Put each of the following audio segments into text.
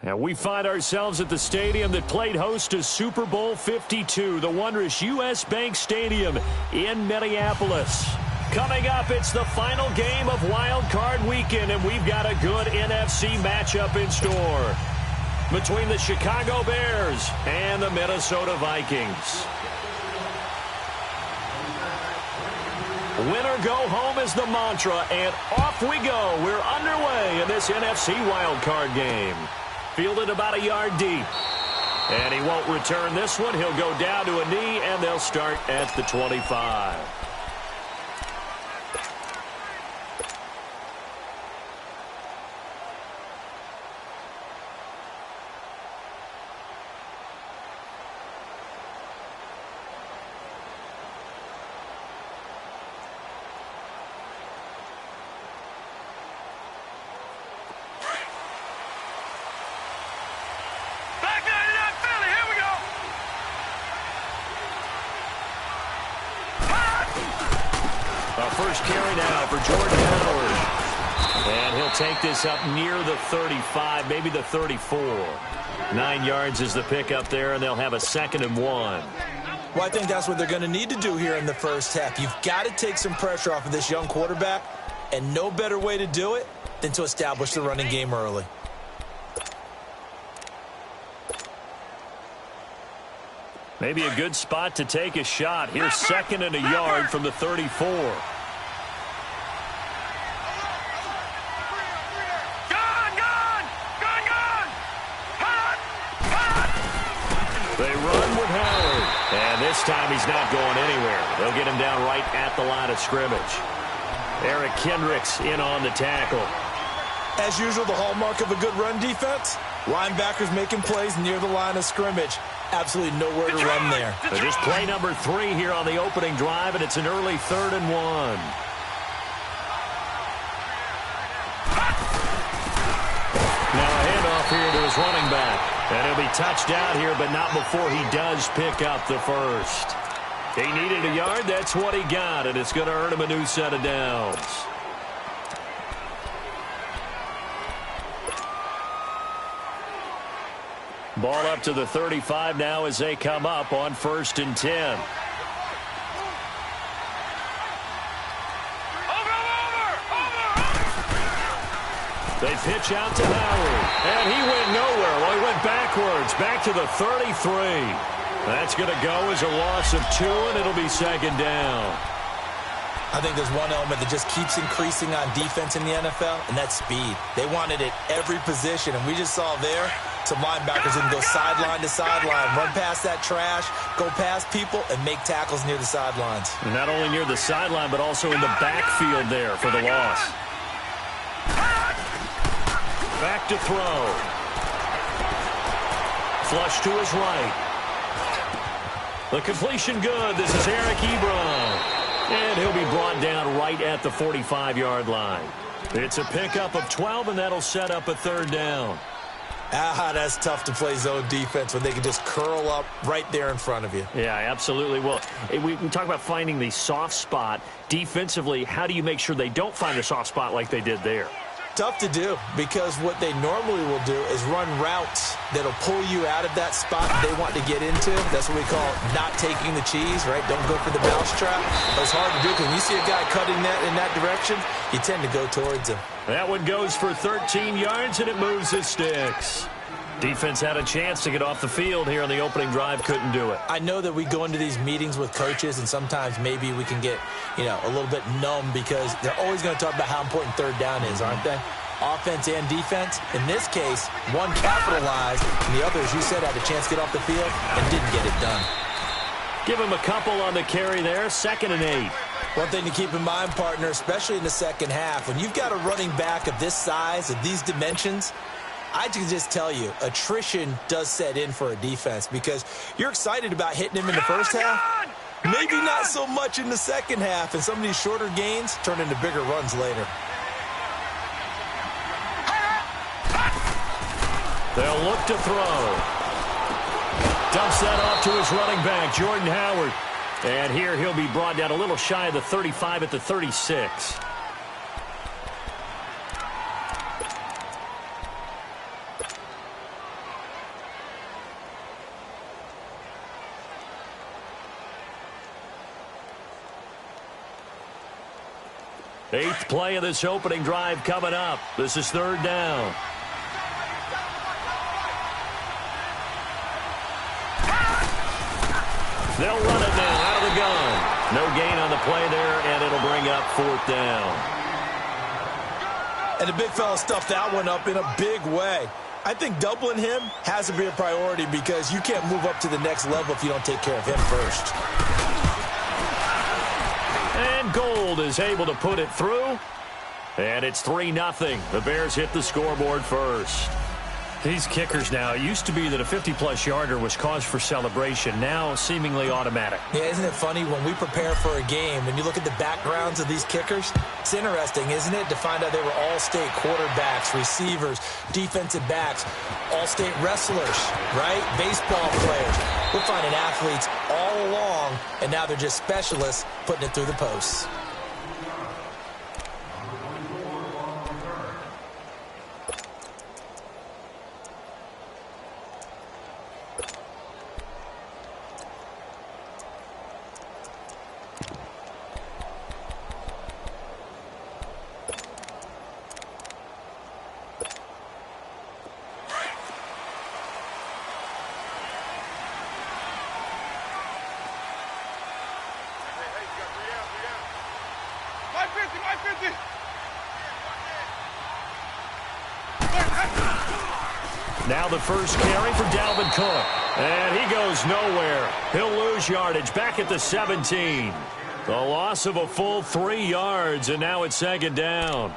And we find ourselves at the stadium that played host to Super Bowl 52, the wondrous U.S. Bank Stadium in Minneapolis. Coming up, it's the final game of Wild Card Weekend, and we've got a good NFC matchup in store between the Chicago Bears and the Minnesota Vikings. Win or go home is the mantra, and off we go. We're underway in this NFC Wild Card game. Fielded about a yard deep. And he won't return this one. He'll go down to a knee, and they'll start at the 25. First carry now for Jordan Howard. And he'll take this up near the 35, maybe the 34. 9 yards is the pickup there, and they'll have a 2nd and 1. Well, I think that's what they're going to need to do here in the first half. You've got to take some pressure off of this young quarterback, and no better way to do it than to establish the running game early. Maybe a good spot to take a shot. Here's 2nd and a yard from the 34. They run with Howard. And this time he's not going anywhere. They'll get him down right at the line of scrimmage. Eric Kendricks in on the tackle. As usual, the hallmark of a good run defense, linebackers making plays near the line of scrimmage. Absolutely nowhere to run there. So just play number 3 here on the opening drive, and it's an early 3rd and 1. Now a handoff here to his running back. And he'll be touched out here, but not before he does pick up the first. He needed a yard. That's what he got, and it's going to earn him a new set of downs. Ball up to the 35 now as they come up on 1st and 10. They pitch out to Howard, and he went nowhere. Well, he went backwards, back to the 33. That's going to go as a loss of 2, and it'll be 2nd down. I think there's one element that just keeps increasing on defense in the NFL, and that's speed. They want it at every position, and we just saw there some linebackers who can go sideline to sideline, run past that trash, go past people, and make tackles near the sidelines. And not only near the sideline, but also in the backfield there for the loss. Back to throw. Flush to his right. The completion good. This is Eric Ebron. And he'll be brought down right at the 45-yard line. It's a pickup of 12, and that'll set up a 3rd down. That's tough to play zone defense when they can just curl up right there in front of you. Yeah, absolutely. Well, we talk about finding the soft spot. Defensively, how do you make sure they don't find a soft spot like they did there? Tough to do, because what they normally will do is run routes that'll pull you out of that spot they want to get into. That's what we call not taking the cheese, right? Don't go for the mousetrap. But it's hard to do because when you see a guy cutting that in that direction, you tend to go towards him. That one goes for 13 yards, and it moves his sticks. Defense had a chance to get off the field here on the opening drive, couldn't do it. I know that we go into these meetings with coaches, and sometimes maybe we can get, a little bit numb because they're always going to talk about how important 3rd down is, aren't they? Offense and defense. In this case, one capitalized, and the other, as you said, had a chance to get off the field and didn't get it done. Give him a couple on the carry there, 2nd and 8. One thing to keep in mind, partner, especially in the second half, when you've got a running back of this size, of these dimensions, I can just tell you, attrition does set in for a defense because you're excited about hitting him in the first half. Maybe not so much in the second half, and some of these shorter gains turn into bigger runs later. They'll look to throw. Dumps that off to his running back, Jordan Howard. And here he'll be brought down a little shy of the 35 at the 36. 8th play of this opening drive coming up. This is 3rd down. They'll run it now out of the gun. No gain on the play there, and it'll bring up 4th down. And the big fella stuffed that one up in a big way. I think doubling him has to be a priority because you can't move up to the next level if you don't take care of him first. And Gold is able to put it through. And it's 3-0. The Bears hit the scoreboard first. These kickers now, it used to be that a 50-plus yarder was cause for celebration. Now seemingly automatic. Yeah, isn't it funny when we prepare for a game, when you look at the backgrounds of these kickers, it's interesting, isn't it, to find out they were all-state quarterbacks, receivers, defensive backs, all-state wrestlers, right? Baseball players. We're finding athletes all along, and now they're just specialists putting it through the posts. Now the first carry for Dalvin Cook. And he goes nowhere. He'll lose yardage back at the 17. The loss of a full 3 yards, and now it's 2nd down.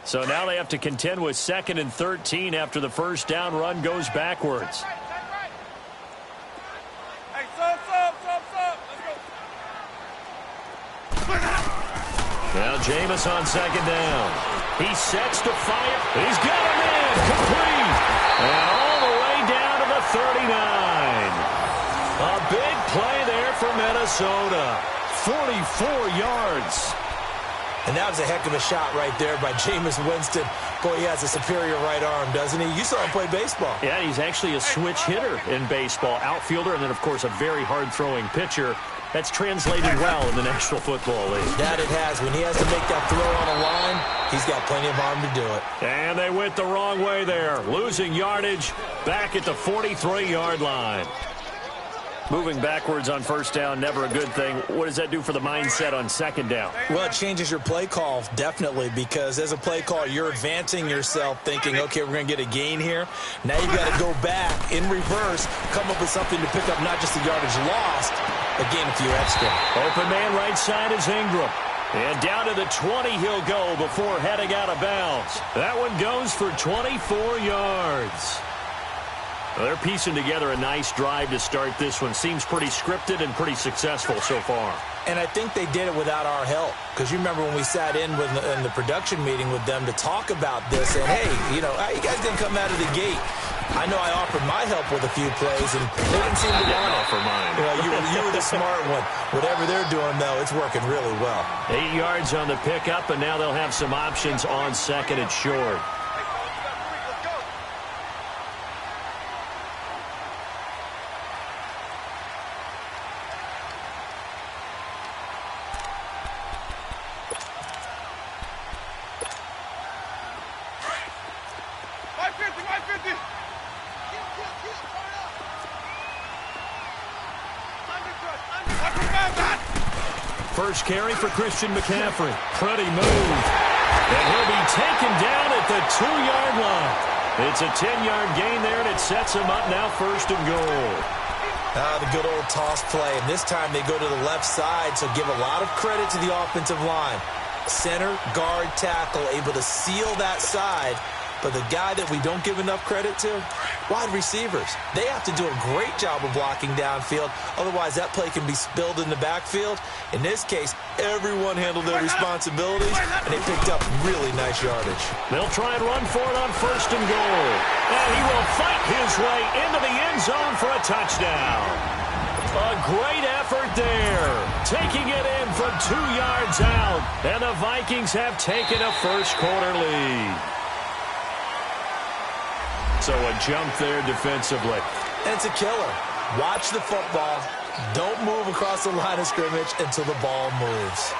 So now they have to contend with 2nd and 13 after the first down run goes backwards. Now Jameis on 2nd down. He sets to fire. He's got him in. Complete. And all the way down to the 39. A big play there for Minnesota. 44 yards. And that was a heck of a shot right there by Jameis Winston. Boy, he has a superior right arm, doesn't he? You saw him play baseball. Yeah, he's actually a switch hitter in baseball. Outfielder, and then, of course, a very hard-throwing pitcher. That's translated well in the National Football League. That it has. When he has to make that throw on a line, he's got plenty of arm to do it. And they went the wrong way there. Losing yardage back at the 43-yard line. Moving backwards on first down, never a good thing. What does that do for the mindset on 2nd down? Well, it changes your play call, definitely, because as a play call, you're advancing yourself thinking, okay, we're going to get a gain here. Now you've got to go back in reverse, come up with something to pick up not just the yardage lost, but gain a few extra. Open man right side is Ingram. And down to the 20 he'll go before heading out of bounds. That one goes for 24 yards. Well, they're piecing together a nice drive to start this one. Seems pretty scripted and pretty successful so far. And I think they did it without our help. Because you remember when we sat in the production meeting with them to talk about this. And, hey, you guys didn't come out of the gate. I know I offered my help with a few plays, and they didn't seem to want it. Offer mine. You were the smart one. Whatever they're doing, though, it's working really well. 8 yards on the pickup, and now they'll have some options on 2nd and short. First carry for Christian McCaffrey. Pretty move. And he'll be taken down at the 2-yard line. It's a 10-yard gain there, and it sets him up now 1st and goal. The good old toss play. And this time they go to the left side, so give a lot of credit to the offensive line. Center, guard, tackle, able to seal that side. But the guy that we don't give enough credit to, wide receivers. They have to do a great job of blocking downfield. Otherwise, that play can be spilled in the backfield. In this case, everyone handled their responsibilities, and they picked up really nice yardage. They'll try and run for it on 1st and goal. And he will fight his way into the end zone for a touchdown. A great effort there. Taking it in from 2 yards out. And the Vikings have taken a first-quarter lead. So a jump there defensively. And it's a killer. Watch the football. Don't move across the line of scrimmage until the ball moves.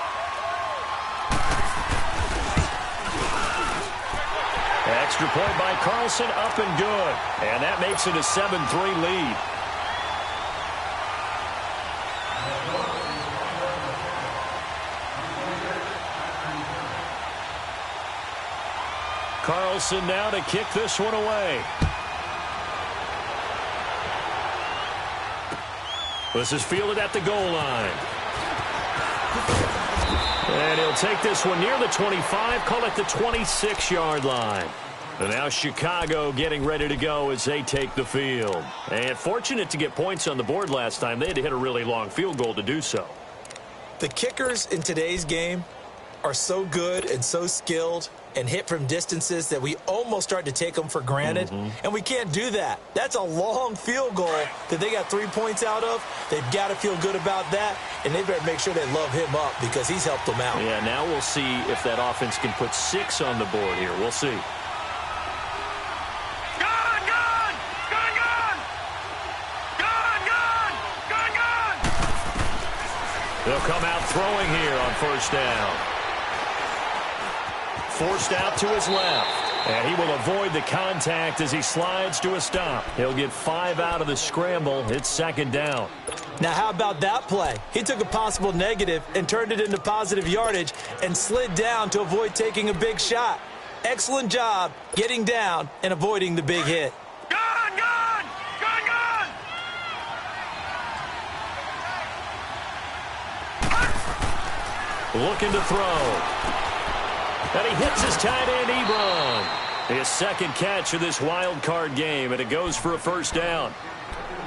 Extra point by Carlson, up and good. And that makes it a 7-3 lead. Carlson now to kick this one away. This is fielded at the goal line. And he'll take this one near the 25, call it the 26-yard line. And now Chicago getting ready to go as they take the field. And fortunate to get points on the board last time. They had to hit a really long field goal to do so. The kickers in today's game are so good and so skilled and hit from distances that we almost start to take them for granted. And we can't do that. That's a long field goal that they got 3 points out of. They've got to feel good about that, and they better make sure they love him up because he's helped them out. Yeah, now we'll see if that offense can put 6 on the board here. We'll see. They'll come out throwing here on first down. Forced out to his left. And he will avoid the contact as he slides to a stop. He'll get 5 out of the scramble. It's second down. Now, how about that play? He took a possible negative and turned it into positive yardage and slid down to avoid taking a big shot. Excellent job getting down and avoiding the big hit. Looking to throw. And he hits his tight end, Ebron. His second catch of this wild card game, and it goes for a first down.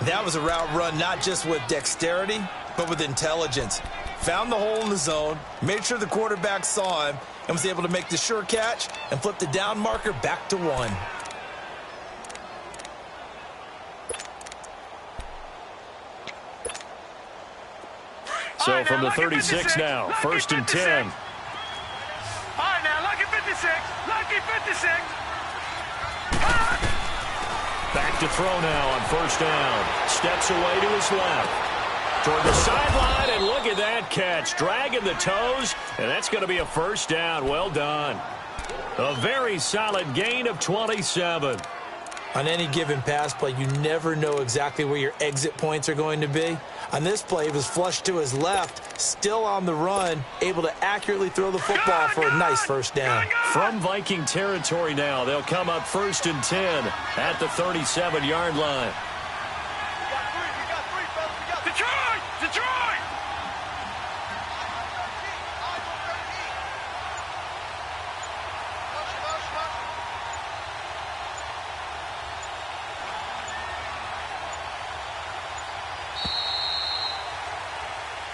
That was a route run not just with dexterity, but with intelligence. Found the hole in the zone, made sure the quarterback saw him, and was able to make the sure catch and flip the down marker back to 1. So from the 36 now, first and 10. All right, now, lucky 56. Lucky 56. Back to throw now on first down. Steps away to his left. Toward the sideline, and look at that catch. Dragging the toes, and that's going to be a first down. Well done. A very solid gain of 27. On any given pass play, you never know exactly where your exit points are going to be. On this play, he was flushed to his left, still on the run, able to accurately throw the football for a nice first down. From Viking territory now, they'll come up first and 10 at the 37-yard line. Detroit!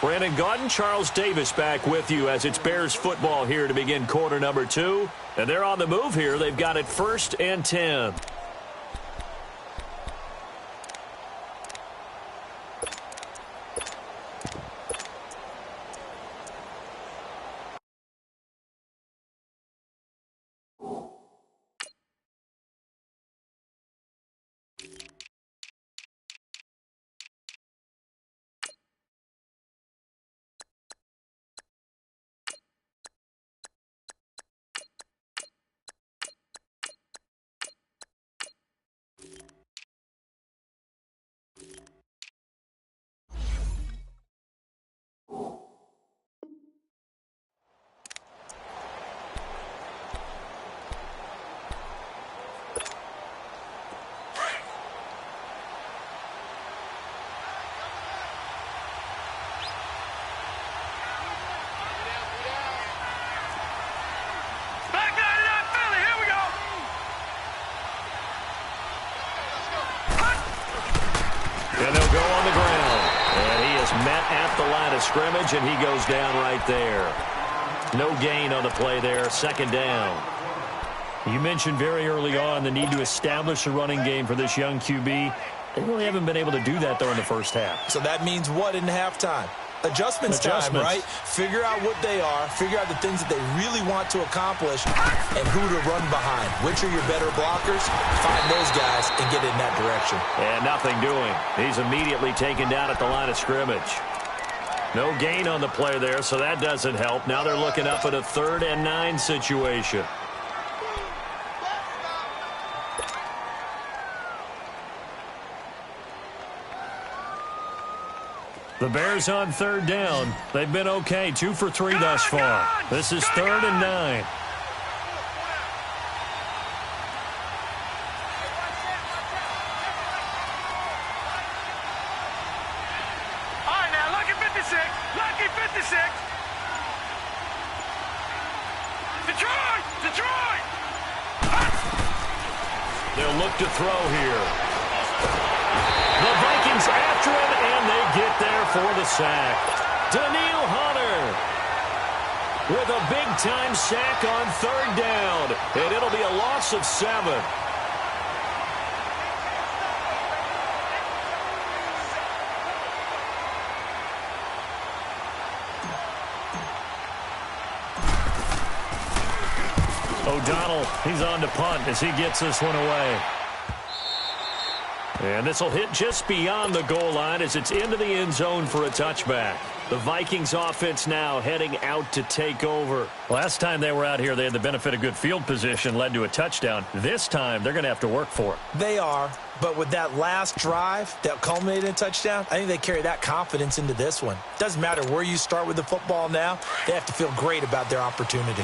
Brandon Gaudin, Charles Davis back with you as it's Bears football here to begin quarter number 2. And they're on the move here. They've got it first and 10. And they'll go on the ground. And he is met at the line of scrimmage, and he goes down right there. No gain on the play there. Second down. You mentioned very early on the need to establish a running game for this young QB. They really haven't been able to do that, though, in the first half. So that means what in halftime? Adjustments time, right? Figure out what they are, figure out the things that they really want to accomplish, and who to run behind. Which are your better blockers? Find those guys and get in that direction. And nothing doing. He's immediately taken down at the line of scrimmage. No gain on the play there, so that doesn't help. Now they're looking up at a 3rd and 9 situation. The Bears on 3rd down. They've been okay, 2 for 3 thus far. This is 3rd and 9. All right, now, lucky 56. Lucky 56. Detroit! Detroit! They'll look to throw here. The Vikings after him, and they get there for the sack. Daniil Hunter with a big-time sack on 3rd down, and it'll be a loss of 7. O'Donnell, he's on to punt as he gets this one away. And this will hit just beyond the goal line as it's into the end zone for a touchback. The Vikings offense now heading out to take over. Last time they were out here, they had the benefit of good field position, led to a touchdown. This time, they're going to have to work for it. They are, but with that last drive that culminated in a touchdown, I think they carry that confidence into this one. Doesn't matter where you start with the football now, they have to feel great about their opportunity.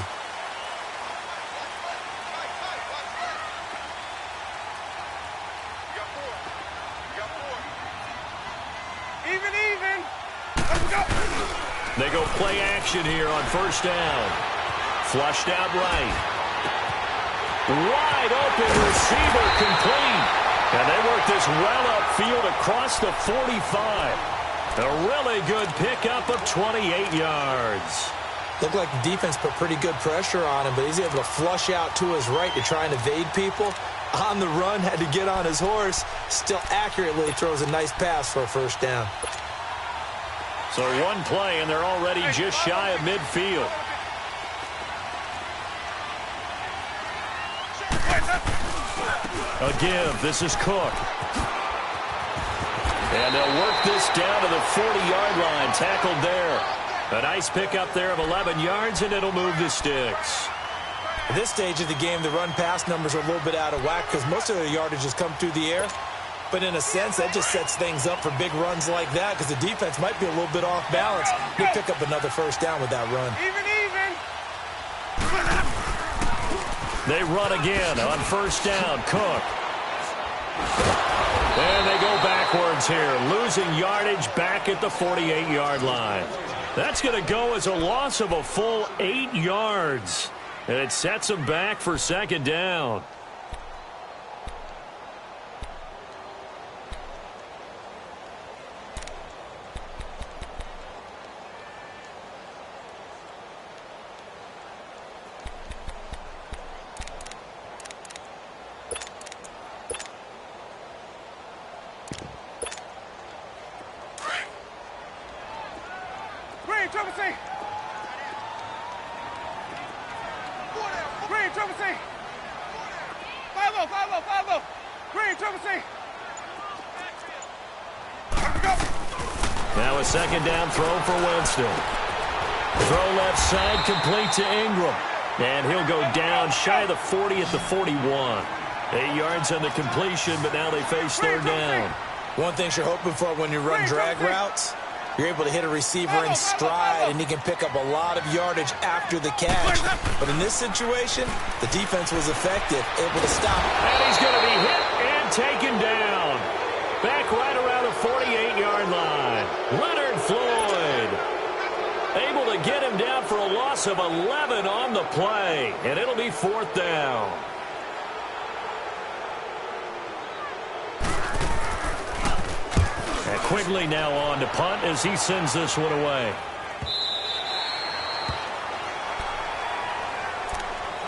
They go play action here on 1st down. Flushed out right. Wide open receiver complete. And they work this well upfield across the 45. A really good pickup of 28 yards. Looked like the defense put pretty good pressure on him, but he's able to flush out to his right to try and evade people. On the run, had to get on his horse. Still accurately throws a nice pass for a 1st down. So one play, and they're already just shy of midfield. A give. This is Cook. And they'll work this down to the 40-yard line. Tackled there. A nice pickup there of 11 yards, and it'll move the sticks. At this stage of the game, the run-pass numbers are a little bit out of whack because most of their yardage has come through the air. But in a sense, that just sets things up for big runs like that because the defense might be a little bit off balance. They pick up another 1st down with that run. Even. They run again on 1st down. Cook. And they go backwards here, losing yardage back at the 48-yard line. That's going to go as a loss of a full 8 yards. And it sets them back for 2nd down. Now a 2nd down throw for Winston. Throw left side complete to Ingram. And he'll go down shy of the 40 at the 41. 8 yards on the completion, but now they face 3rd down. One thing you're hoping for when you run drag routes, you're able to hit a receiver in stride, and he can pick up a lot of yardage after the catch. But in this situation, the defense was effective, able to stop. And he's going to be hit and taken down. Back right around the 48-yard line. Leonard Floyd able to get him down for a loss of 11 on the play. And it'll be 4th down. And Quigley now on to punt as he sends this one away.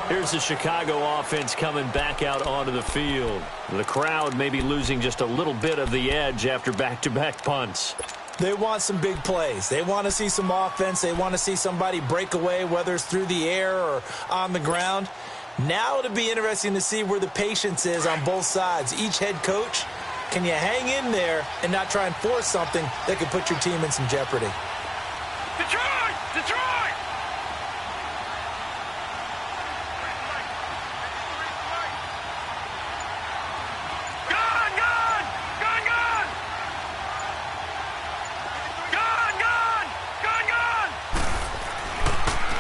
Here's the Chicago offense coming back out onto the field. The crowd may be losing just a little bit of the edge after back-to-back punts. They want some big plays. They want to see some offense. They want to see somebody break away, whether it's through the air or on the ground. Now it'll be interesting to see where the patience is on both sides. Each head coach, can you hang in there and not try and force something that could put your team in some jeopardy? Detroit! Detroit! Gone! Gone! Gone! Gone! Gone! Gone! Gone! Gone!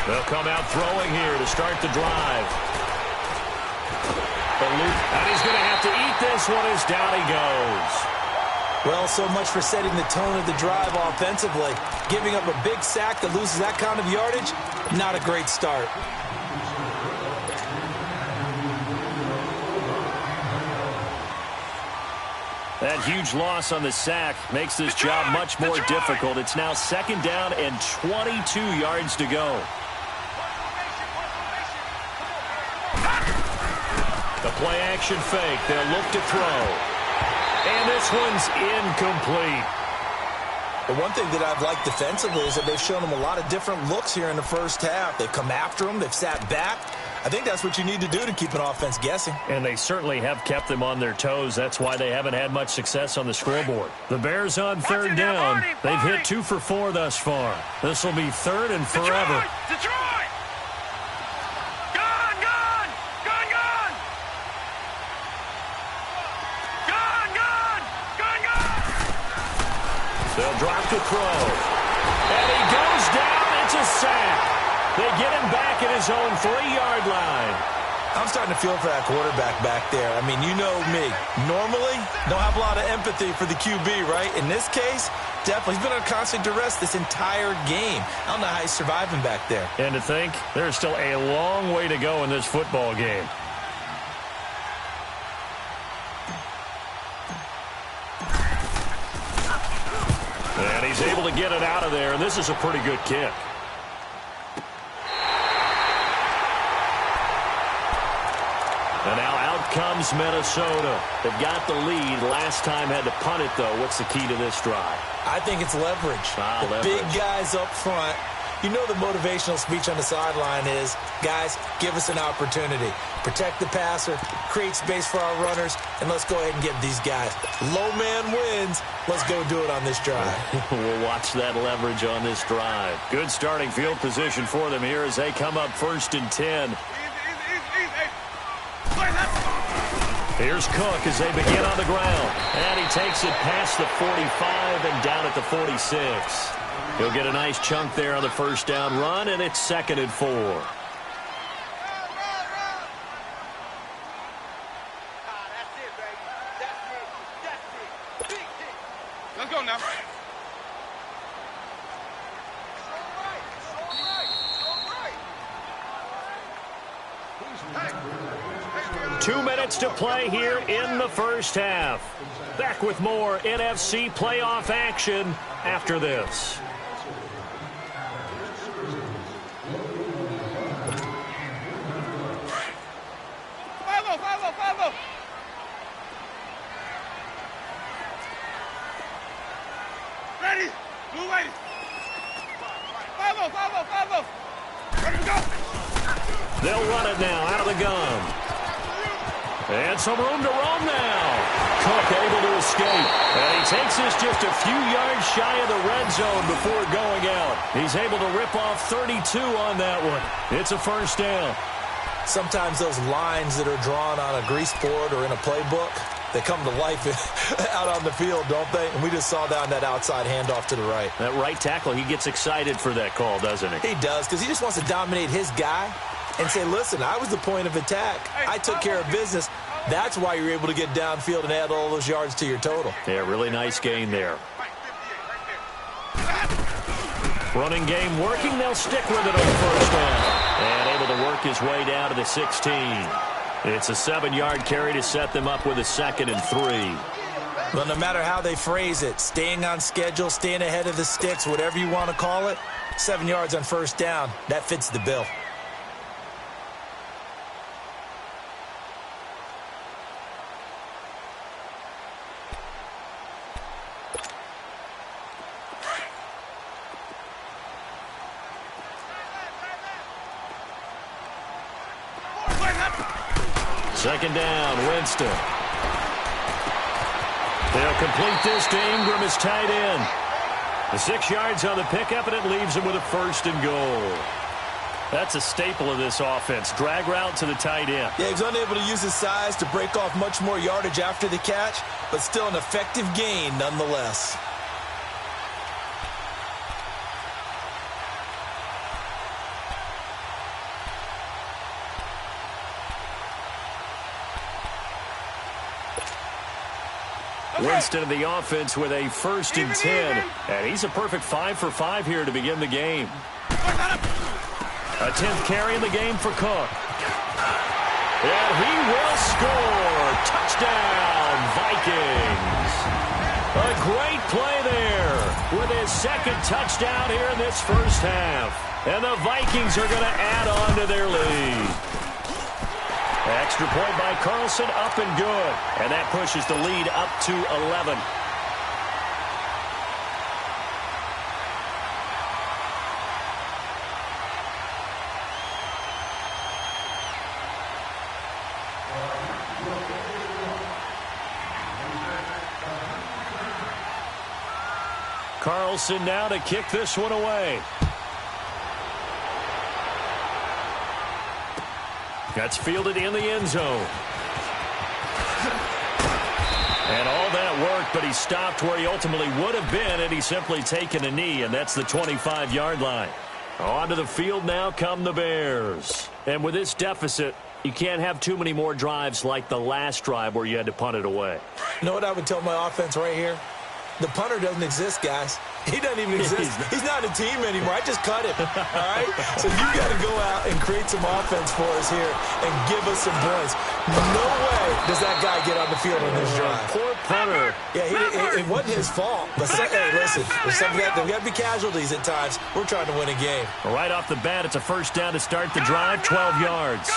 They'll come out throwing here to start the drive. And he's going to have to eat this one as down he goes. Well, so much for setting the tone of the drive offensively. Giving up a big sack that loses that kind of yardage, not a great start. That huge loss on the sack makes this job much more difficult. It's now 2nd down and 22 yards to go. The play-action fake. They'll look to throw. And this one's incomplete. The one thing that I've liked defensively is that they've shown them a lot of different looks here in the first half. They've come after them. They've sat back. I think that's what you need to do to keep an offense guessing. And they certainly have kept them on their toes. That's why they haven't had much success on the scoreboard. The Bears on 3rd down. They've hit 2 for 4 thus far. This will be 3rd and forever. Detroit! Gone! Gone! Gone! Gone! Gone! Gone! Gone! Gone! They'll drop to throw. And he goes down. It's a sack. They get him back at his own 3-yard line. I'm starting to feel for that quarterback back there. I mean, you know me. Normally, don't have a lot of empathy for the QB, right? In this case, definitely. He's been on constant duress this entire game. I don't know how he's surviving back there. And to think, there's still a long way to go in this football game. And he's able to get it out of there, and this is a pretty good kick. And now out comes Minnesota. They've got the lead. Last time had to punt it, though. What's the key to this drive? I think it's leverage. The big guys up front. You know the motivational speech on the sideline is, guys, give us an opportunity. Protect the passer, create space for our runners, and let's go ahead and get these guys. Low man wins. Let's go do it on this drive. We'll watch that leverage on this drive. Good starting field position for them here as they come up 1st and 10. Here's Cook as they begin on the ground. And he takes it past the 45 and down at the 46. He'll get a nice chunk there on the 1st down run, and it's 2nd and 4. Let's go now. 2 minutes to play here in the 1st half. Back with more NFC playoff action after this. Follow. Ready? Move ready. Follow. Ready to go. They'll run it now out of the gun. And some room to roam now. Cook able to escape. And he takes this just a few yards shy of the red zone before going out. He's able to rip off 32 on that one. It's a 1st down. Sometimes those lines that are drawn on a grease board or in a playbook, they come to life out on the field, don't they? And we just saw that on that outside handoff to the right. That right tackle, he gets excited for that call, doesn't he? He does, because he just wants to dominate his guy and say, listen, I was the point of attack. I took care of business. That's why you're able to get downfield and add all those yards to your total. Yeah, really nice gain there. Running game working. They'll stick with it on 1st down. And able to work his way down to the 16. It's a 7-yard carry to set them up with a 2nd and 3. Well, no matter how they phrase it, staying on schedule, staying ahead of the sticks, whatever you want to call it, 7 yards on 1st down, that fits the bill. Second down, Winston. They'll complete this to Ingram as tight end. The 6 yards on the pickup, and it leaves him with a 1st and goal. That's a staple of this offense. Drag route to the tight end. Yeah, he's unable to use his size to break off much more yardage after the catch, but still an effective gain nonetheless. Winston of the offense with a 1st and 10. And he's a perfect 5 for 5 here to begin the game. A 10th carry in the game for Cook. And he will score. Touchdown, Vikings. A great play there with his 2nd touchdown here in this first half. And the Vikings are going to add on to their lead. Extra point by Carlson, up and good. And that pushes the lead up to 11. Carlson now to kick this one away. That's fielded in the end zone. And all that worked, but he stopped where he ultimately would have been had he simply taken a knee, and that's the 25-yard line. Onto the field now come the Bears. And with this deficit, you can't have too many more drives like the last drive where you had to punt it away. You know what I would tell my offense right here? The punter doesn't exist, guys. He doesn't even exist. He's not a team anymore. I just cut him, all right? So you got to go out and create some offense for us here and give us some points. No way does that guy get on the field on this drive. Poor punter. Yeah, it wasn't his fault. But hey, listen, there's got to be casualties at times. We're trying to win a game. Right off the bat, it's a 1st down to start the drive, 12 yards.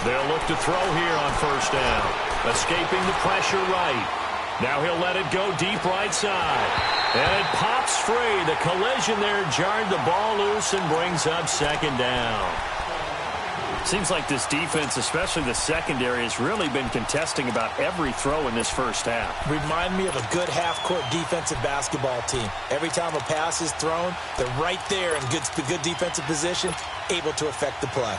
They'll look to throw here on 1st down. Escaping the pressure right. Now he'll let it go deep right side. And it pops free. The collision there jarred the ball loose and brings up 2nd down. Seems like this defense, especially the secondary, has really been contesting about every throw in this first half. Remind me of a good half-court defensive basketball team. Every time a pass is thrown, they're right there in good defensive position, able to affect the play.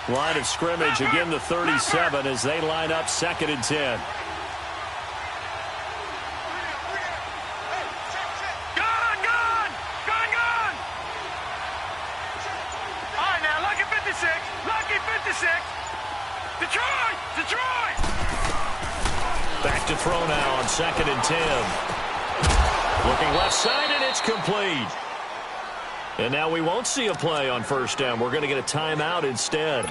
Line of scrimmage, again the 37 as they line up 2nd and 10. Gone! All right, now, lucky 56. Detroit! Back to throw now on 2nd and 10. Looking left side, and it's complete. And now we won't see a play on 1st down. We're going to get a timeout instead,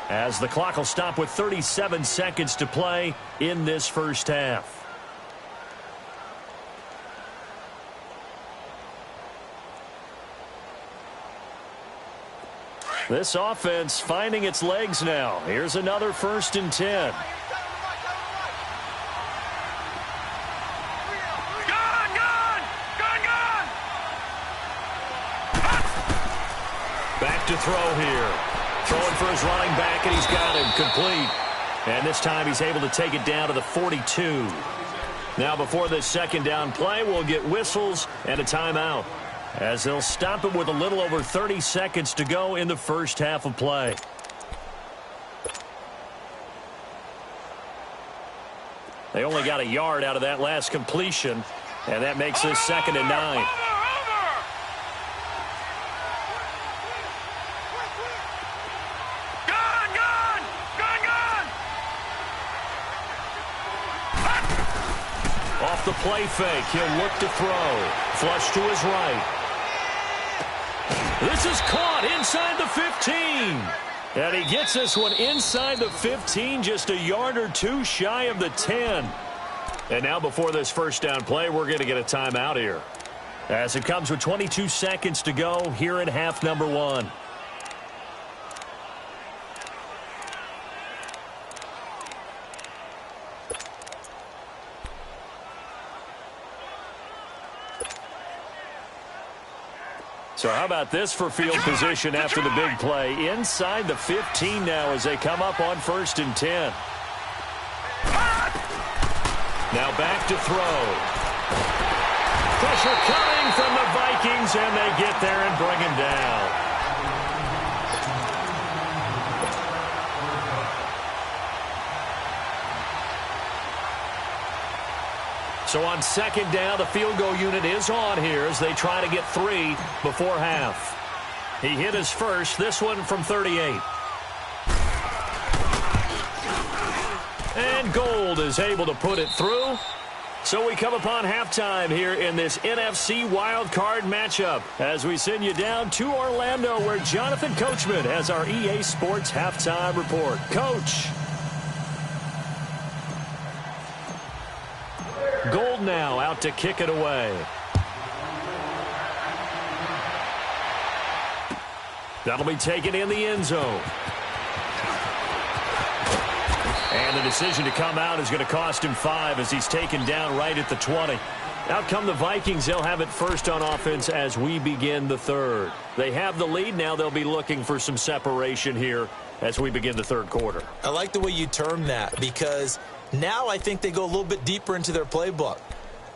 as the clock will stop with 37 seconds to play in this first half. This offense finding its legs now. Here's another 1st and 10. Back to throw here. Throwing for his running back, and he's got him complete. And this time he's able to take it down to the 42. Now before this 2nd down play, we'll get whistles and a timeout, as they'll stop it with a little over 30 seconds to go in the first half of play. They only got a yard out of that last completion, and that makes this 2nd and 9. Off the play fake, he'll look to throw. Flush to his right. This is caught inside the 15. And he gets this one inside the 15, just a yard or two shy of the 10. And now before this 1st down play, we're going to get a timeout here, as it comes with 22 seconds to go here in half number 1. So how about this for field position after the big play? Inside the 15 now as they come up on 1st and 10. Now back to throw. Pressure coming from the Vikings, and they get there and bring him down. So on 2nd down, the field goal unit is on here as they try to get 3 before half. He hit his first, this one from 38. And Gold is able to put it through. So we come upon halftime here in this NFC wildcard matchup as we send you down to Orlando where Jonathan Coachman has our EA Sports halftime report. Coach. Gold now out to kick it away. That'll be taken in the end zone. And the decision to come out is going to cost him 5 as he's taken down right at the 20. Out come the Vikings. They'll have it first on offense as we begin the 3rd. They have the lead. Now they'll be looking for some separation here as we begin the 3rd quarter. I like the way you term that because now I think they go a little bit deeper into their playbook.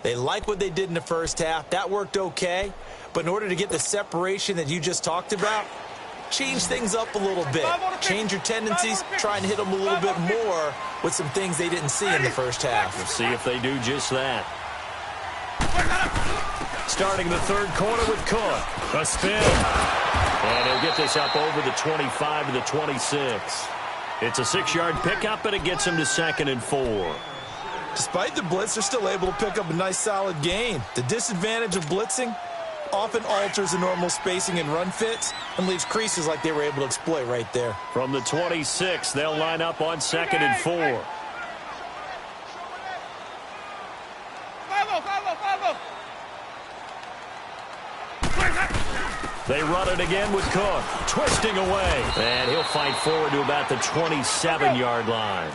They like what they did in the first half. That worked okay. But in order to get the separation that you just talked about, change things up a little bit. Change your tendencies. Try and hit them a little bit more with some things they didn't see in the first half. We'll see if they do just that. Starting the 3rd quarter with Cook. A spin. And he'll get this up over the 25 to the 26. It's a 6-yard pickup, and it gets him to 2nd and 4. Despite the blitz, they're still able to pick up a nice solid gain. The disadvantage of blitzing often alters the normal spacing and run fits and leaves creases like they were able to exploit right there. From the 26, they'll line up on 2nd and 4. They run it again with Cook, twisting away. And he'll fight forward to about the 27-yard line.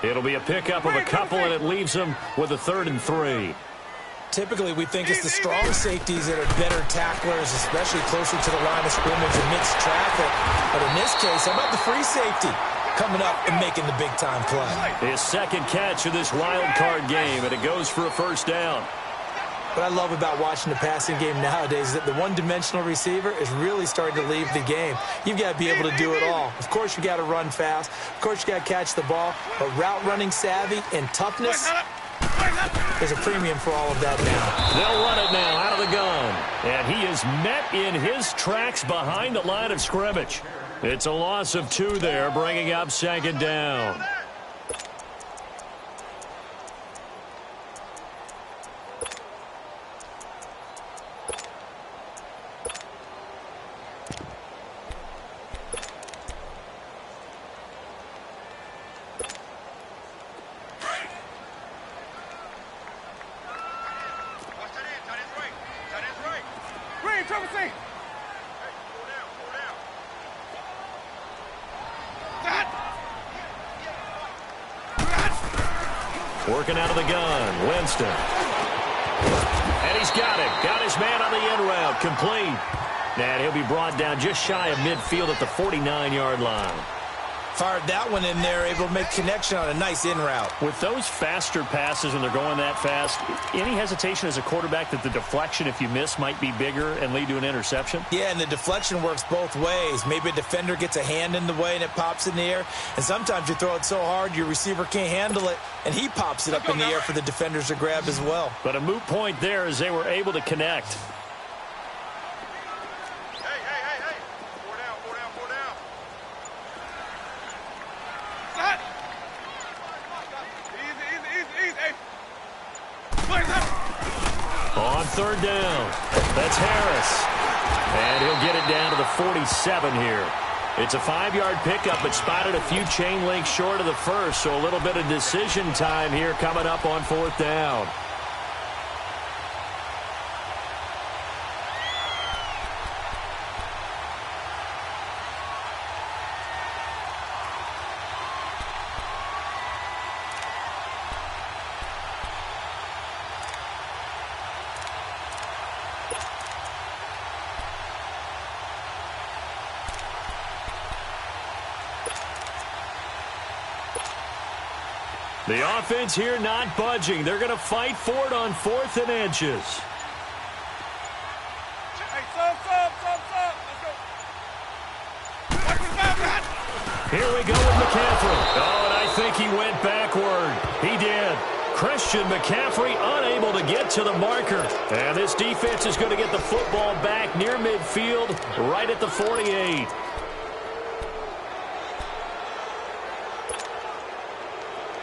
It'll be a pickup of a couple, and it leaves him with a 3rd and 3. Typically, we think it's the strong safeties that are better tacklers, especially closer to the line of scrimmage amidst traffic. But in this case, how about the free safety coming up and making the big-time play? His 2nd catch of this wild card game, and it goes for a 1st down. What I love about watching the passing game nowadays is that the one-dimensional receiver is really starting to leave the game. You've got to be able to do it all. Of course, you got to run fast. Of course, you got to catch the ball. But route running savvy and toughness, there's a premium for all of that now. They'll run it now out of the gun. And he is met in his tracks behind the line of scrimmage. It's a loss of 2 there, bringing up 2nd down. Working out of the gun, Winston. And he's got it. Got his man on the end route, complete. And he'll be brought down just shy of midfield at the 49-yard line. Fired that one in there, able to make connection on a nice in route. With those faster passes when they're going that fast, any hesitation as a quarterback that the deflection, if you miss, might be bigger and lead to an interception? Yeah, and the deflection works both ways. Maybe a defender gets a hand in the way and it pops in the air. And sometimes you throw it so hard your receiver can't handle it, and he pops it up in the air for the defenders to grab as well. But a moot point there as they were able to connect. On 3rd down, that's Harris. And he'll get it down to the 47 here. It's a 5-yard pickup, but spotted a few chain links short of the first, so a little bit of decision time here coming up on 4th down. The offense here not budging. They're going to fight for it on 4th and inches. Hey, sub. Let's go. Here we go with McCaffrey. Oh, and I think he went backward. He did. Christian McCaffrey unable to get to the marker. And this defense is going to get the football back near midfield, right at the 48.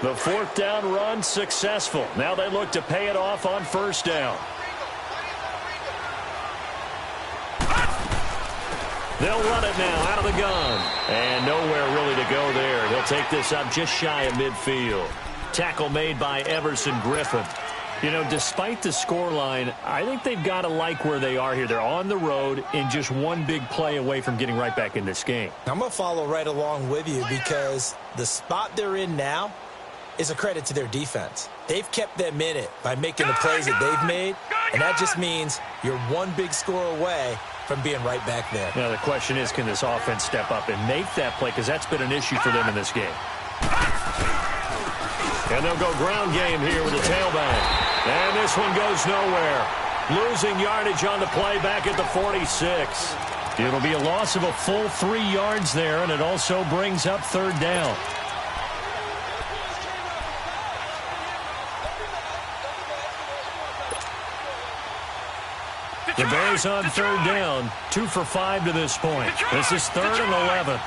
The 4th down run successful. Now they look to pay it off on 1st down. They'll run it now out of the gun. And nowhere really to go there. He'll take this up just shy of midfield. Tackle made by Everson Griffin. You know, despite the scoreline, I think they've got to like where they are here. They're on the road and just one big play away from getting right back in this game. I'm going to follow right along with you because the spot they're in now is a credit to their defense. They've kept them in it by making the plays that they've made, and that just means you're one big score away from being right back there. Now, the question is, can this offense step up and make that play? Because that's been an issue for them in this game. And they'll go ground game here with the tailback. And this one goes nowhere. Losing yardage on the play back at the 46. It'll be a loss of a full 3 yards there, and it also brings up 3rd down. The Bears on 3rd down, 2 for 5 to this point. This is 3rd and 11.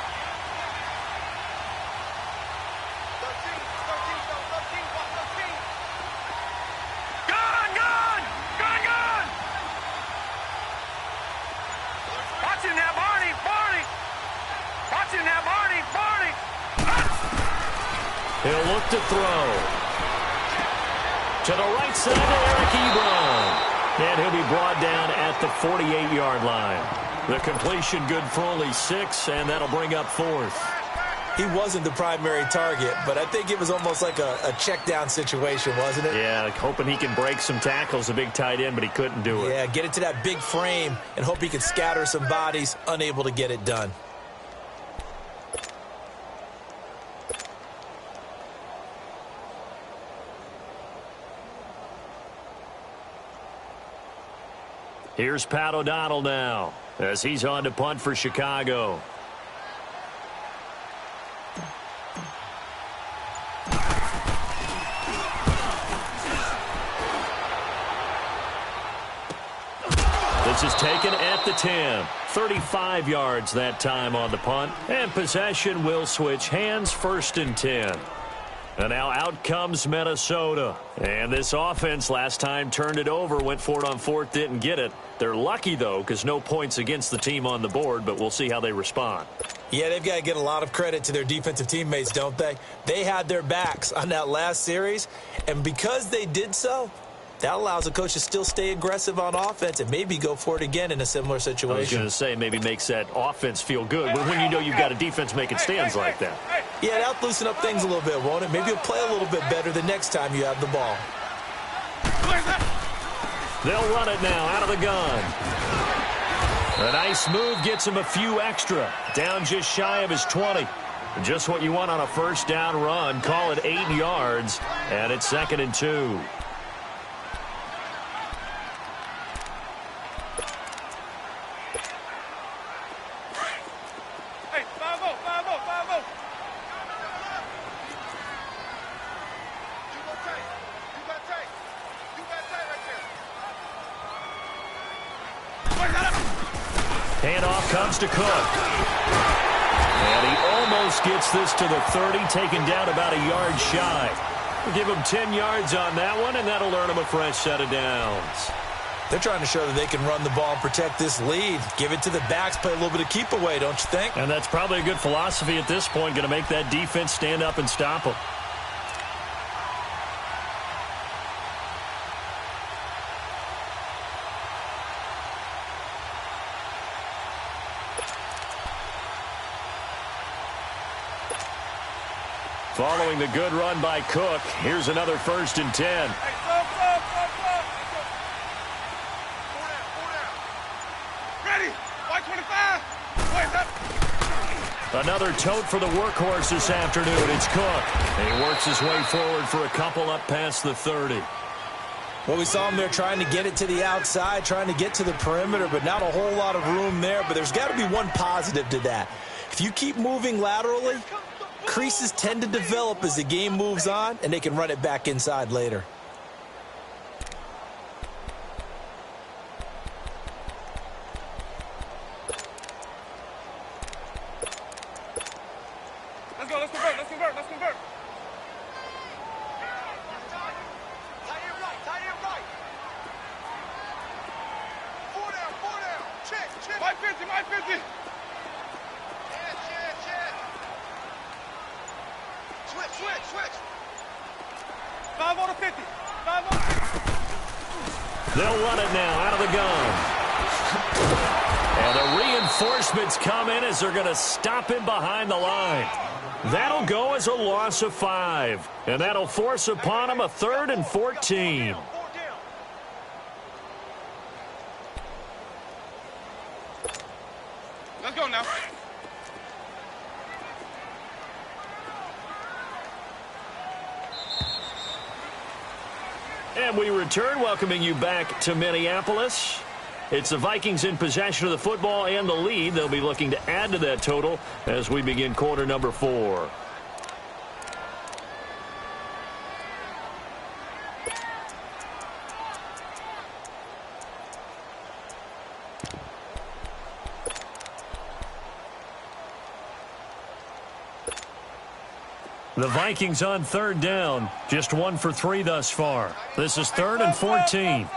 He'll look to throw. To the right side to Eric Ebron. And he'll be brought down at the 48-yard line. The completion good for only 6, and that'll bring up 4th. He wasn't the primary target, but I think it was almost like a check-down situation, wasn't it? Yeah, hoping he can break some tackles, a big tight end, but he couldn't do it. Yeah, get it to that big frame and hope he can scatter some bodies, unable to get it done. Here's Pat O'Donnell now as he's on to punt for Chicago. This is taken at the 10. 35 yards that time on the punt. And possession will switch hands, 1st and 10. And now out comes Minnesota. And this offense last time turned it over, went for it on 4th, didn't get it. They're lucky, though, because no points against the team on the board, but we'll see how they respond. Yeah, they've got to get a lot of credit to their defensive teammates, don't they? They had their backs on that last series, and because they did so, that allows the coach to still stay aggressive on offense and maybe go for it again in a similar situation. I was going to say maybe makes that offense feel good, but when you know you've got a defense making stands like that. Yeah, that'll loosen up things a little bit, won't it? Maybe you'll play a little bit better the next time you have the ball. They'll run it now out of the gun. A nice move gets him a few extra. Down just shy of his 20. Just what you want on a 1st down run. Call it 8 yards, and it's 2nd and 2. Handoff comes to Cook. And he almost gets this to the 30, taken down about a yard shy. We'll give him 10 yards on that one, and that'll earn him a fresh set of downs. They're trying to show that they can run the ball and protect this lead. Give it to the backs, play a little bit of keep away, don't you think? And that's probably a good philosophy at this point, going to make that defense stand up and stop them. Following the good run by Cook, here's another 1st and 10. Another tote for the workhorse this afternoon. It's Cook. And he works his way forward for a couple up past the 30. Well, we saw him there trying to get it to the outside, trying to get to the perimeter, but not a whole lot of room there. But there's got to be one positive to that. If you keep moving laterally, creases tend to develop as the game moves on, and they can run it back inside later. Let's go, let's convert, let's convert, let's convert. Tight end right. Four down. Check. My 50. Check. Switch. 5 on the 50. They'll run it now out of the gun. And the reinforcements come in as they're going to stop him behind the line. That'll go as a loss of 5. And that'll force upon him a 3rd and 14. Let's go now. And we return, welcoming you back to Minneapolis. It's the Vikings in possession of the football and the lead. They'll be looking to add to that total as we begin quarter number 4. The Vikings on 3rd down, just 1 for 3 thus far. This is 3rd and 14.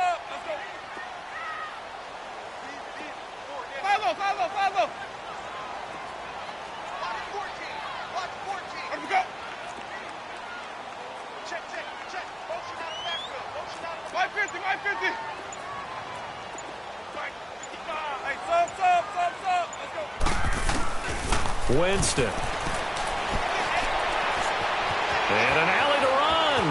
Winston. And an alley to run.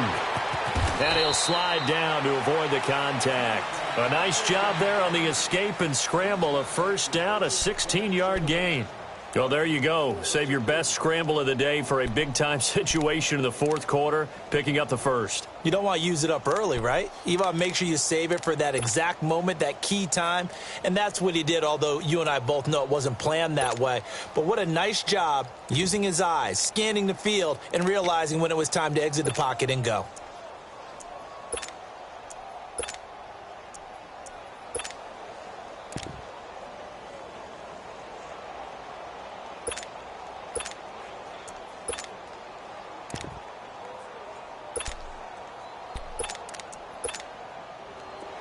And he'll slide down to avoid the contact. A nice job there on the escape and scramble. A first down, a 16-yard gain. Well, there you go. Save your best scramble of the day for a big-time situation in the 4th quarter, picking up the first. You don't want to use it up early, right? You want to make sure you save it for that exact moment, that key time. And that's what he did, although you and I both know it wasn't planned that way. But what a nice job using his eyes, scanning the field, and realizing when it was time to exit the pocket and go.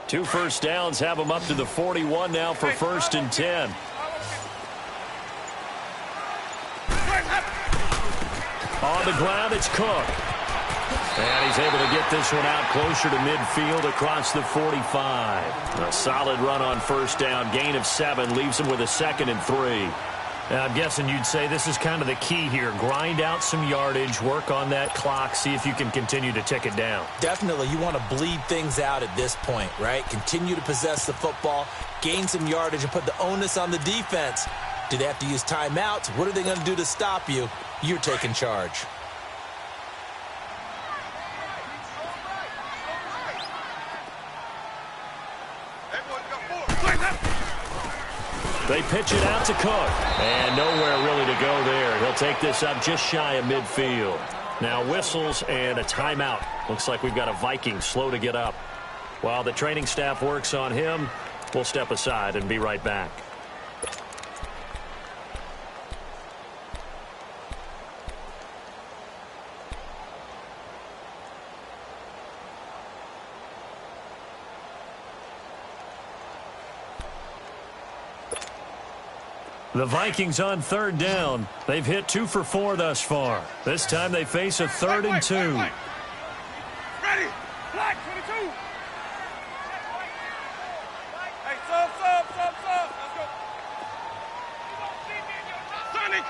Two first downs have them up to the 41 now for 1st and 10. On the ground, it's Cook. And he's able to get this one out closer to midfield across the 45. A solid run on first down. Gain of 7 leaves him with a 2nd and 3. I'm guessing you'd say this is kind of the key here. Grind out some yardage, work on that clock, see if you can continue to tick it down. Definitely, you want to bleed things out at this point, right? Continue to possess the football, gain some yardage, and put the onus on the defense. Do they have to use timeouts? What are they going to do to stop you? You're taking charge. They pitch it out to Cook. And nowhere really to go there. He'll take this up just shy of midfield. Now whistles and a timeout. Looks like we've got a Viking slow to get up. While the training staff works on him, we'll step aside and be right back. The Vikings on 3rd down. They've hit 2 for 4 thus far. This time they face a 3rd and 2. Ready. Black 22. Hey, sub. Let's go. Sonic.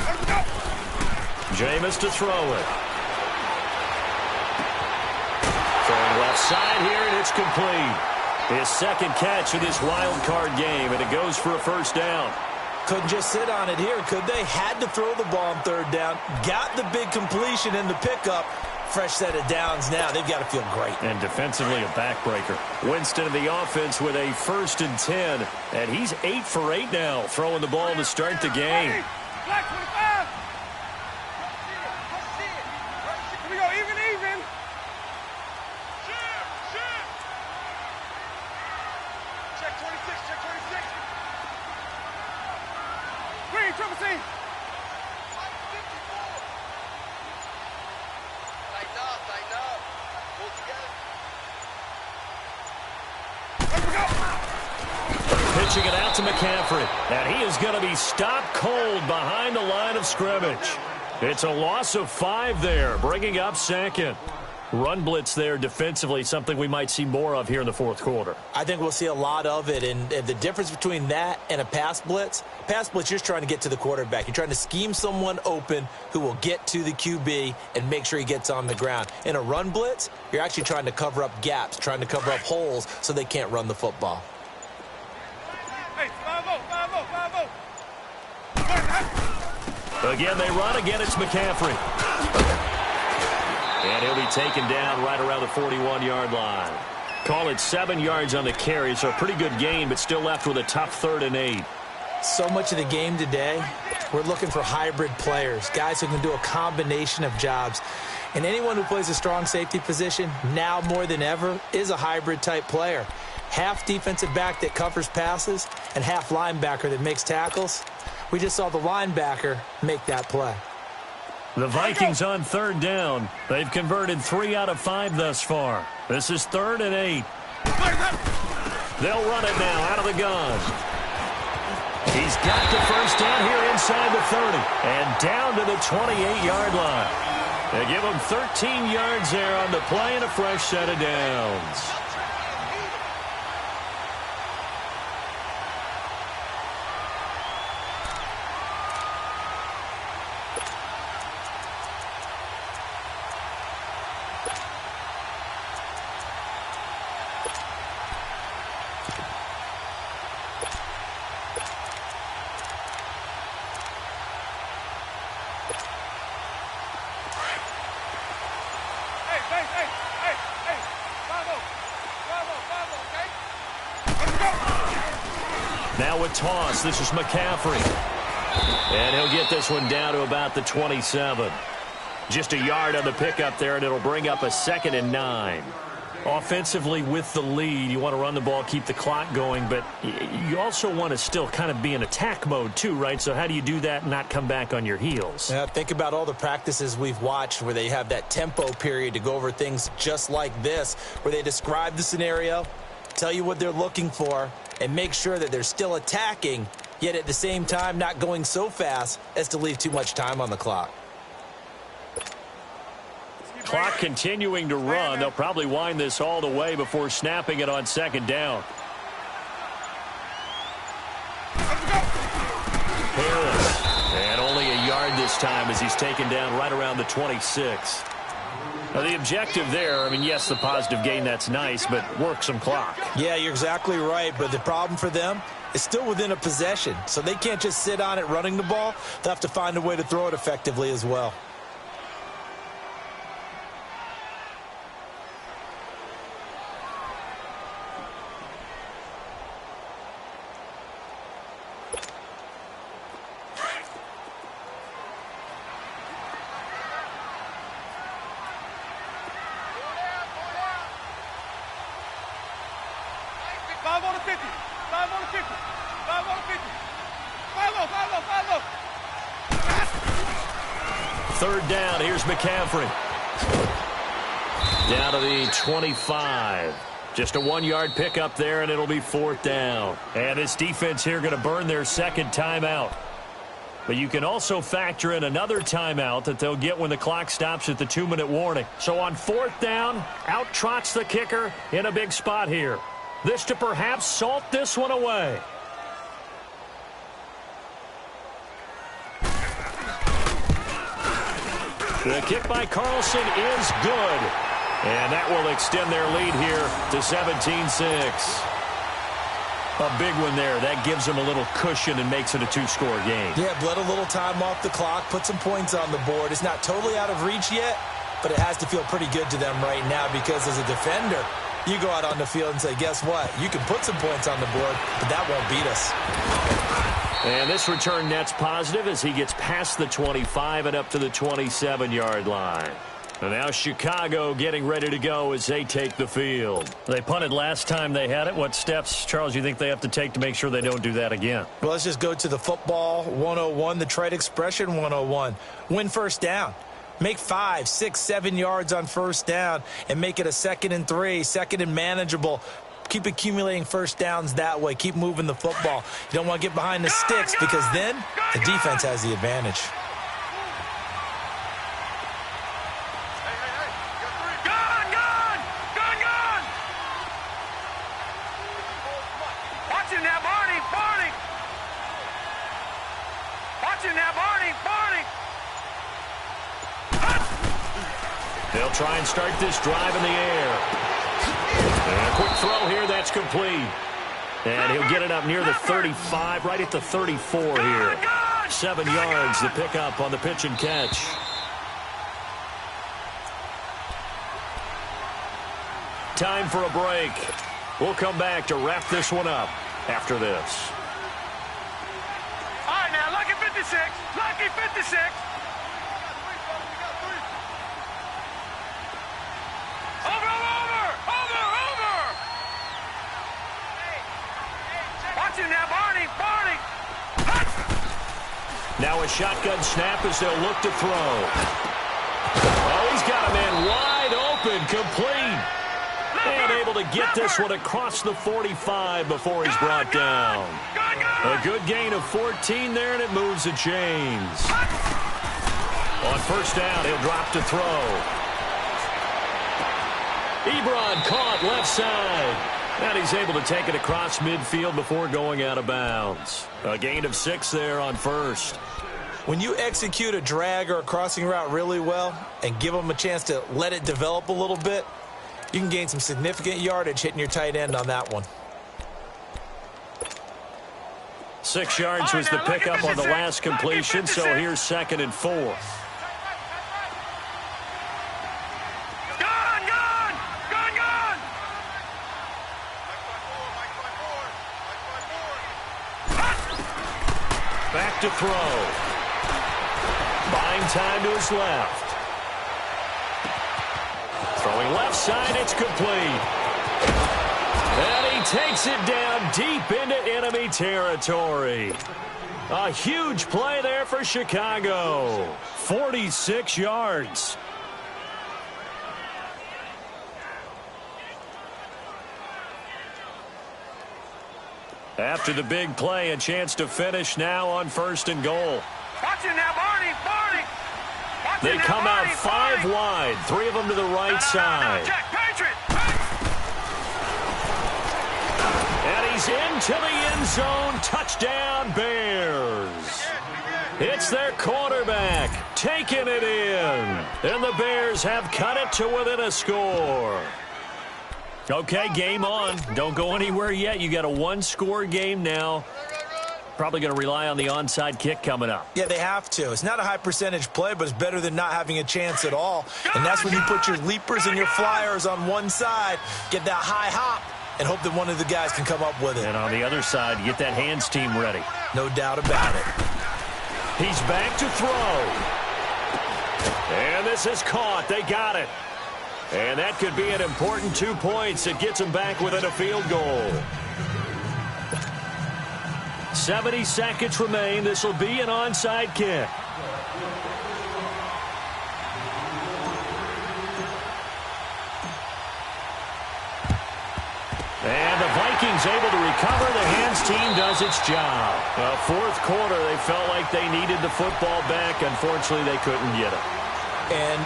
Let's go. Jameis to throw it. Throwing left side here, and it's complete. His 2nd catch of this wild card game, and it goes for a first down. Couldn't just sit on it here, could they? Had to throw the ball on third down. Got the big completion in the pickup. Fresh set of downs now. They've got to feel great. And defensively, a backbreaker. Winston in the offense with a 1st and 10. And he's 8 for 8 now, throwing the ball to start the game. Black 25. Here we go, even. Check 26. Green, triple C. Tighten up. Pull together. Pitching it out to McCaffrey. And he is going to be stopped cold behind the line of scrimmage. It's a loss of 5 there, bringing up 2nd. Run blitz there defensively, something we might see more of here in the 4th quarter. I think we'll see a lot of it, and the difference between that and a pass blitz, you're just trying to get to the quarterback. You're trying to scheme someone open who will get to the QB and make sure he gets on the ground. In a run blitz, you're actually trying to cover up gaps, trying to cover up holes so they can't run the football. Hey, 5-0. Again, they run. Again, it's McCaffrey. And he'll be taken down right around the 41-yard line. Call it 7 yards on the carry, so a pretty good gain, but still left with a tough 3rd and 8. So much of the game today, we're looking for hybrid players, guys who can do a combination of jobs. And anyone who plays a strong safety position, now more than ever, is a hybrid-type player. Half defensive back that covers passes and half linebacker that makes tackles. We just saw the linebacker make that play. The Vikings on 3rd down. They've converted 3 out of 5 thus far. This is 3rd and 8. They'll run it now out of the gun. He's got the first down here inside the 30 and down to the 28-yard line. They give him 13 yards there on the play and a fresh set of downs. Now a toss. This is McCaffrey. And he'll get this one down to about the 27. Just a yard on the pickup there, and it'll bring up a 2nd and 9. Offensively with the lead, you want to run the ball, keep the clock going, but you also want to still kind of be in attack mode too, right? So how do you do that and not come back on your heels? Yeah, think about all the practices we've watched where they have that tempo period to go over things just like this, where they describe the scenario, tell you what they're looking for, and make sure that they're still attacking, yet at the same time not going so fast as to leave too much time on the clock. Clock continuing to run. They'll probably wind this all the way before snapping it on 2nd down. Harris. And only a yard this time as he's taken down right around the 26. Now the objective there, I mean, yes, the positive gain, that's nice, but work some clock. Yeah, you're exactly right, but the problem for them is still within a possession, so they can't just sit on it running the ball. They'll have to find a way to throw it effectively as well. Third down, here's McCaffrey. Down to the 25. Just a 1-yard pickup there, and it'll be 4th down. And this defense here going to burn their 2nd timeout. But you can also factor in another timeout that they'll get when the clock stops at the 2-minute warning. So on 4th down, out trots the kicker in a big spot here. This to perhaps salt this one away. The kick by Carlson is good. And that will extend their lead here to 17-6. A big one there. That gives them a little cushion and makes it a two-score game. Yeah, bled a little time off the clock, put some points on the board. It's not totally out of reach yet, but it has to feel pretty good to them right now because as a defender, you go out on the field and say, guess what? You can put some points on the board, but that won't beat us. And this return net's positive as he gets past the 25 and up to the 27-yard line. And now Chicago getting ready to go as they take the field. They punted last time they had it. What steps, Charles, you think they have to take to make sure they don't do that again? Well, let's just go to the football 101, the trade expression 101. Win first down. Make 5, 6, 7 yards on first down and make it a 2nd and 3, 2nd and manageable. Keep accumulating first downs that way. Keep moving the football. You don't want to get behind the sticks because then the defense has the advantage. They'll try and start this drive in the air. And a quick throw here, that's complete. And he'll get it up near the 35, right at the 34 here. 7 yards, the pickup on the pitch and catch. Time for a break. We'll come back to wrap this one up after this. All right, now, lucky 56. Lucky 56. Now a shotgun snap as they'll look to throw. Oh, he's got a man wide open, complete. And able to get this one across the 45 before he's brought down. A good gain of 14 there, and it moves the chains. On first down, he'll drop to throw. Ebron caught left side. And he's able to take it across midfield before going out of bounds. A gain of 6 there on first. When you execute a drag or a crossing route really well and give them a chance to let it develop a little bit, you can gain some significant yardage hitting your tight end on that one. 6 yards was the pickup on the last completion, so here's 2nd and 4. Back to throw. Buying time to his left. Throwing left side, it's complete. And he takes it down deep into enemy territory. A huge play there for Chicago. 46 yards. After the big play, a chance to finish now on 1st and goal. They come out 5 wide, 3 of them to the right side. And he's into the end zone. Touchdown, Bears. It's their quarterback taking it in. And the Bears have cut it to within a score. Okay, game on. Don't go anywhere yet. You got a 1-score game now. Probably going to rely on the onside kick coming up. Yeah, they have to. It's not a high percentage play, but it's better than not having a chance at all. And that's when you put your leapers and your flyers on one side, get that high hop, and hope that one of the guys can come up with it. And on the other side, get that hands team ready. No doubt about it. He's back to throw. And this is caught. They got it. And that could be an important 2 points. It gets them back within a field goal. 70 seconds remain. This will be an onside kick. And the Vikings able to recover. The hands team does its job. Well, 4th quarter, they felt like they needed the football back. Unfortunately, they couldn't get it. And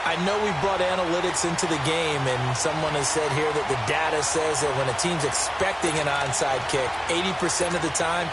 I know we brought analytics into the game, and someone has said here that the data says that when a team's expecting an onside kick, 80% of the time,